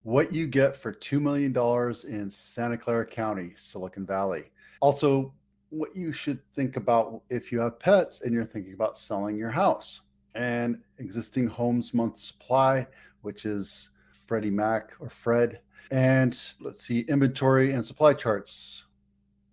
What you get for $2 million in Santa Clara County, Silicon Valley. Also, what you should think about if you have pets and you're thinking about selling your house. And existing homes month supply, which is Freddie Mac or Fred. And let's see, inventory and supply charts.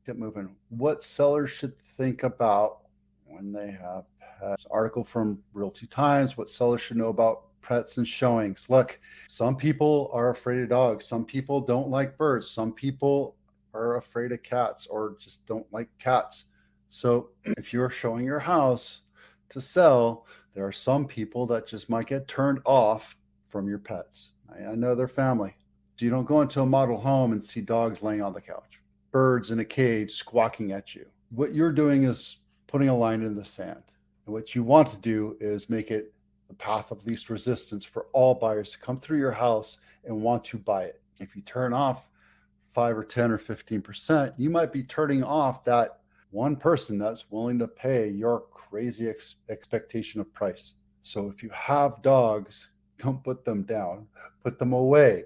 Get moving. What sellers should think about when they have pets. Article from Realty Times, what sellers should know about pets and showings. Look, some people are afraid of dogs. Some people don't like birds. Some people are afraid of cats or just don't like cats. So if you're showing your house to sell, there are some people that just might get turned off from your pets. I know their family. You don't go into a model home and see dogs laying on the couch, birds in a cage squawking at you. What you're doing is putting a line in the sand. And what you want to do is make it the path of least resistance for all buyers to come through your house and want to buy it. If you turn off 5 or 10 or 15%, you might be turning off that one person that's willing to pay your crazy expectation of price. So if you have dogs, don't put them down, put them away,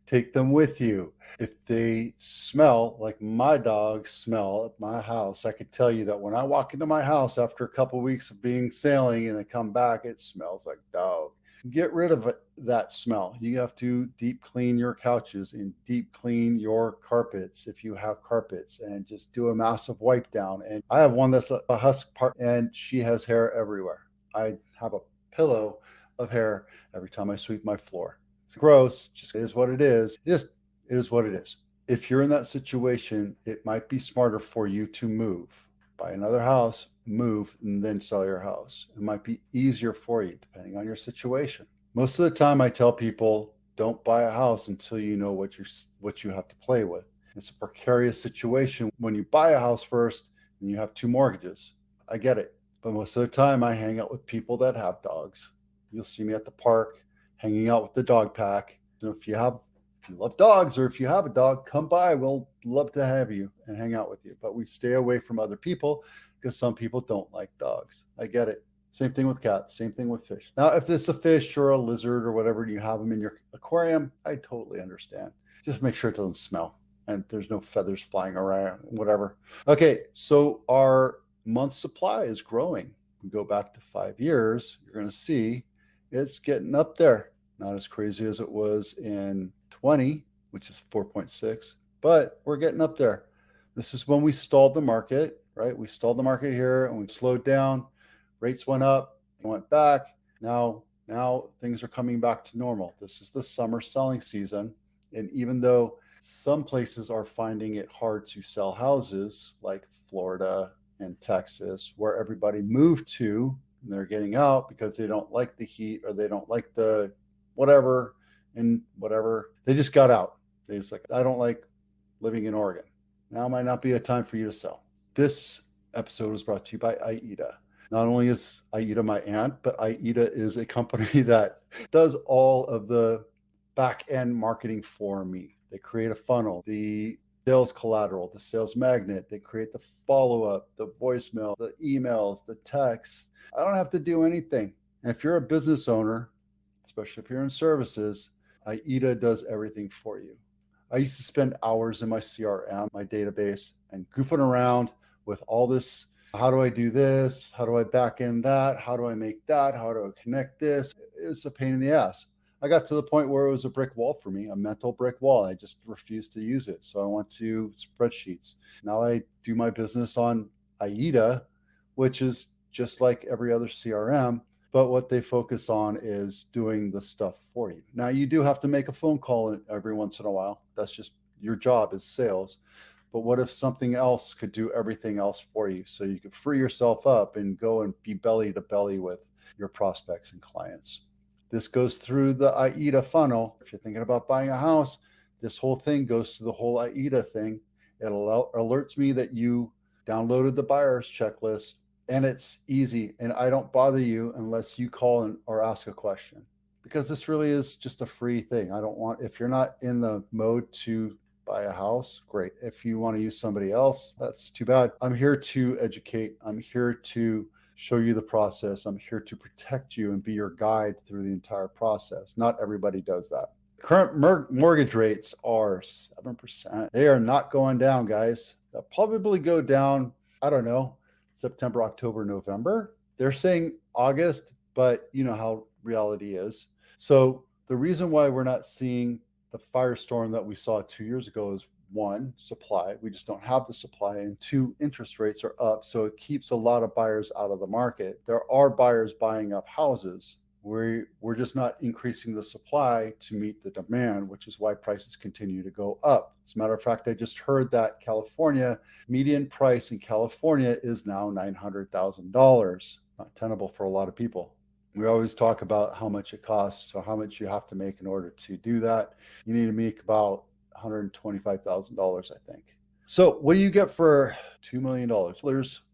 take them with you. If they smell like my dogs smell at my house, I could tell you that when I walk into my house after a couple of weeks of being sailing and I come back, it smells like dog. Get rid of that smell. You have to deep clean your couches and deep clean your carpets if you have carpets, and just do a massive wipe down. And I have one that's a husky part and she has hair everywhere. I have a pillow of hair every time I sweep my floor. It's gross, just it is what it is. Just it is what it is. If you're in that situation, it might be smarter for you to move, buy another house, move, and then sell your house. It might be easier for you depending on your situation. Most of the time I tell people don't buy a house until you know what you have to play with. It's a precarious situation when you buy a house first and you have two mortgages. I get it. But most of the time I hang out with people that have dogs. You'll see me at the park hanging out with the dog pack. So if you love dogs, or if you have a dog, come by. We'll love to have you and hang out with you. But we stay away from other people because some people don't like dogs. I get it. Same thing with cats, same thing with fish. Now, if it's a fish or a lizard or whatever, and you have them in your aquarium, I totally understand. Just make sure it doesn't smell and there's no feathers flying around, whatever. Okay, so our month supply is growing. We go back to 5 years, you're going to see it's getting up there. Not as crazy as it was in 20, which is 4.6, but we're getting up there. This is when we stalled the market, right? We stalled the market here and we slowed down. Rates went up, went back. Now things are coming back to normal. This is the summer selling season. And even though some places are finding it hard to sell houses, like Florida and Texas, where everybody moved to, and they're getting out because they don't like the heat or they don't like the whatever and whatever. They just got out. They just like, I don't like living in Oregon. Now might not be a time for you to sell. This episode was brought to you by Aida. Not only is Aida my aunt, but Aida is a company that does all of the back end marketing for me. They create a funnel, the sales collateral, the sales magnet. They create the follow-up, the voicemail, the emails, the texts. I don't have to do anything. And if you're a business owner, especially if you're in services, Aida does everything for you. I used to spend hours in my CRM, my database, and goofing around with all this. How do I do this? How do I back end that? How do I make that? How do I connect this? It's a pain in the ass. I got to the point where it was a brick wall for me, a mental brick wall. I just refused to use it. So I went to spreadsheets. Now I do my business on Aida, which is just like every other CRM, but what they focus on is doing the stuff for you. Now you do have to make a phone call every once in a while. That's just your job is sales. But what if something else could do everything else for you, so you could free yourself up and go and be belly to belly with your prospects and clients? This goes through the Aida funnel. If you're thinking about buying a house, this whole thing goes to the whole Aida thing. It alerts me that you downloaded the buyer's checklist, and it's easy. And I don't bother you unless you call or ask a question, because this really is just a free thing. I don't want, if you're not in the mode to buy a house, great. If you want to use somebody else, that's too bad. I'm here to educate. I'm here to show you the process. I'm here to protect you and be your guide through the entire process. Not everybody does that. Current mortgage rates are 7%. They are not going down, guys. They'll probably go down, I don't know, September, October, November. They're saying August, but you know how reality is. So the reason why we're not seeing the firestorm that we saw 2 years ago is one, supply. We just don't have the supply. And two, interest rates are up. So it keeps a lot of buyers out of the market. There are buyers buying up houses. We're just not increasing the supply to meet the demand, which is why prices continue to go up. As a matter of fact, I just heard that California median price in California is now $900,000. Not tenable for a lot of people. We always talk about how much it costs or how much you have to make in order to do that. You need to make about $125,000, I think. So what do you get for $2 million?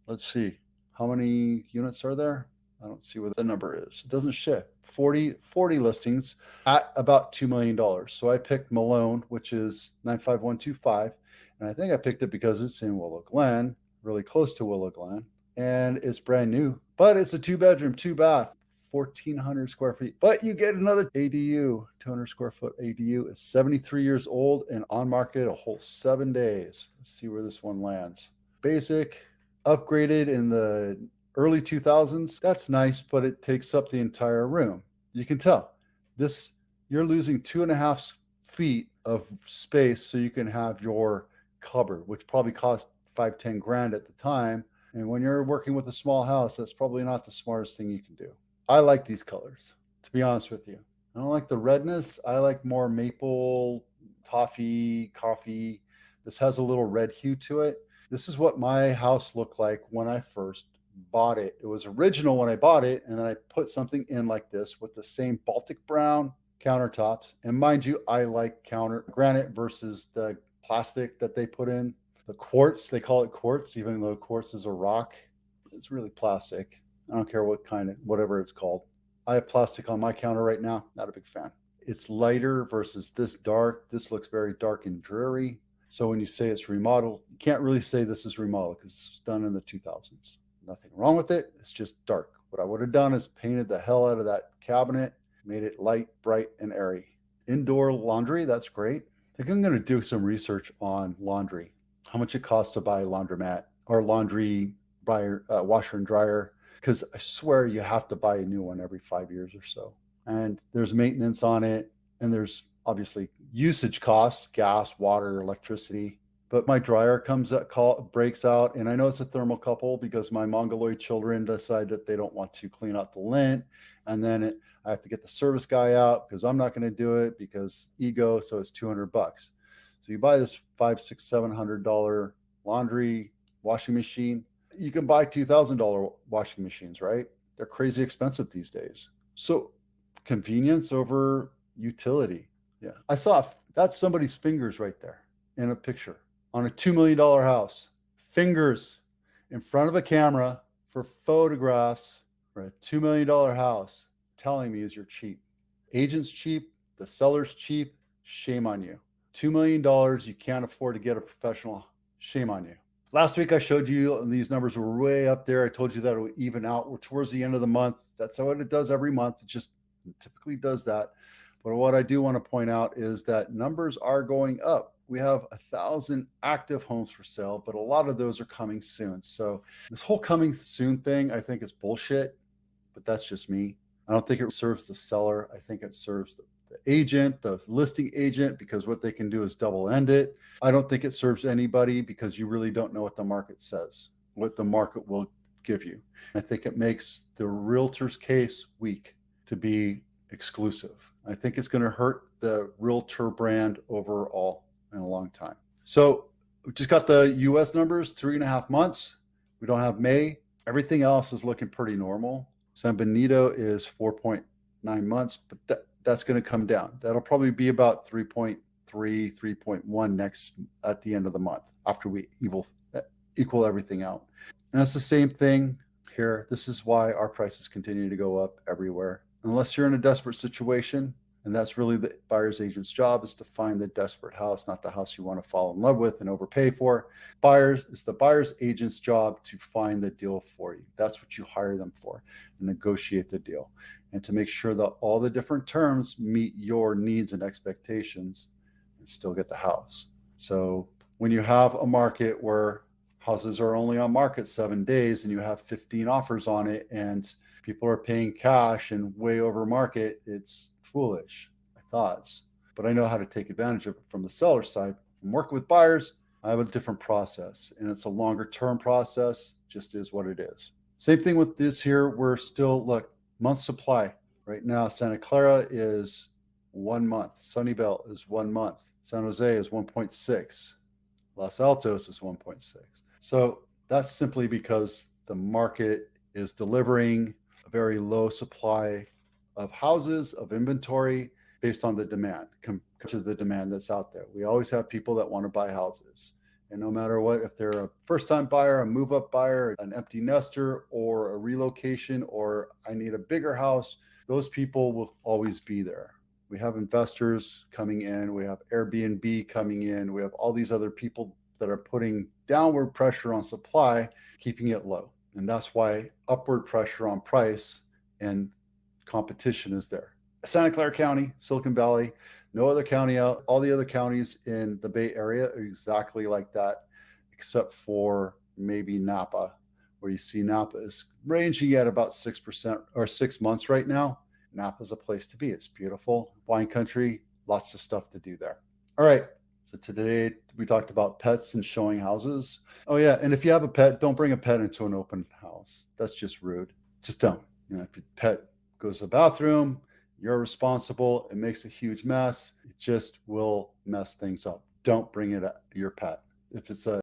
Let's see. How many units are there? I don't see where the number is. It doesn't shift. 40 listings at about $2 million. So I picked Malone, which is 95125. And I think I picked it because it's in Willow Glen, really close to Willow Glen. And it's brand new, but it's a 2-bedroom, 2-bath, 1,400 square feet. But you get another ADU, 200 square foot ADU. It's 73 years old and on market a whole 7 days. Let's see where this one lands. Basic, upgraded in the early 2000s. That's nice, but it takes up the entire room. You can tell this, you're losing 2.5 feet of space so you can have your cupboard, which probably cost 5-10 grand at the time. And when you're working with a small house, that's probably not the smartest thing you can do. I like these colors, to be honest with you. I don't like the redness. I like more maple, toffee, coffee. This has a little red hue to it. This is what my house looked like when I first bought it. It was original when I bought it, and then I put something in like this with the same Baltic brown countertops. And mind you, I like granite versus the plastic that they put in. The quartz, they call it quartz, even though quartz is a rock. It's really plastic. I don't care what kind of, whatever it's called. I have plastic on my counter right now. Not a big fan. It's lighter versus this dark. This looks very dark and dreary. So when you say it's remodeled, you can't really say this is remodeled because it's done in the 2000s. Nothing wrong with it. It's just dark. What I would have done is painted the hell out of that cabinet, made it light, bright, and airy. Indoor laundry, that's great. I think I'm going to do some research on laundry. How much it costs to buy a laundromat or laundry washer and dryer, because I swear you have to buy a new one every 5 years or so. And there's maintenance on it, and there's obviously usage costs, gas, water, electricity. But my dryer breaks out, and I know it's a thermocouple because my Mongoloid children decide that they don't want to clean out the lint, and then I have to get the service guy out because I'm not going to do it because ego, so it's $200. So you buy this $500, $600, $700 laundry washing machine. You can buy $2,000 washing machines, right? They're crazy expensive these days. So convenience over utility. Yeah, I saw that's somebody's fingers right there in a picture on a $2 million house. Fingers in front of a camera for photographs for a $2 million house. Telling me is you're cheap. Agent's cheap, the seller's cheap. Shame on you. $2 million, you can't afford to get a professional. Shame on you. Last week I showed you these numbers were way up there. I told you that it would even out. We're towards the end of the month. That's how it does every month. It just typically does that. But what I do want to point out is that numbers are going up. We have 1,000 active homes for sale, but a lot of those are coming soon. So this whole coming soon thing, I think is bullshit, but that's just me. I don't think it serves the seller. I think it serves the agent, the listing agent, because what they can do is double end it. I don't think it serves anybody because you really don't know what the market says, what the market will give you. I think it makes the realtor's case weak to be exclusive. I think it's going to hurt the realtor brand overall in a long time. So we just got the US numbers, 3.5 months. We don't have May. Everything else is looking pretty normal. San Benito is 4.9 months, but that's going to come down. That'll probably be about 3.3, 3.1 next at the end of the month after we equal everything out. And it's the same thing here. This is why our prices continue to go up everywhere. Unless you're in a desperate situation And that's really the buyer's agent's job, is to find the desperate house, not the house you want to fall in love with and overpay for. It's the buyer's agent's job to find the deal for you. That's what you hire them for, and negotiate the deal, and to make sure that all the different terms meet your needs and expectations and still get the house. So when you have a market where houses are only on market 7 days and you have 15 offers on it and people are paying cash and way over market, it's foolish, my thoughts. But I know how to take advantage of it from the seller side. From working with buyers, I have a different process, and it's a longer term process, just is what it is. Same thing with this here. We're still, look, month supply. Right now, Santa Clara is 1 month. Sunnyvale is 1 month. San Jose is 1.6. Los Altos is 1.6. So that's simply because the market is delivering a very low supply of houses, of inventory, based on the demand, compared to the demand that's out there. We always have people that want to buy houses. And no matter what, if they're a first-time buyer, a move-up buyer, an empty nester, or a relocation, or I need a bigger house, those people will always be there. We have investors coming in, we have Airbnb coming in, we have all these other people that are putting downward pressure on supply, keeping it low. And that's why upward pressure on price and competition is there. Santa Clara County, Silicon Valley, no other county out. All the other counties in the Bay Area are exactly like that, except for maybe Napa, where you see Napa is ranging at about 6% or 6 months right now. Napa is a place to be. It's beautiful, wine country, lots of stuff to do there. All right. So today we talked about pets and showing houses. Oh yeah, and if you have a pet, don't bring a pet into an open house. That's just rude. Just don't. If your pet goes to the bathroom, you're responsible. It makes a huge mess. It just will mess things up. Don't bring your pet. If it's a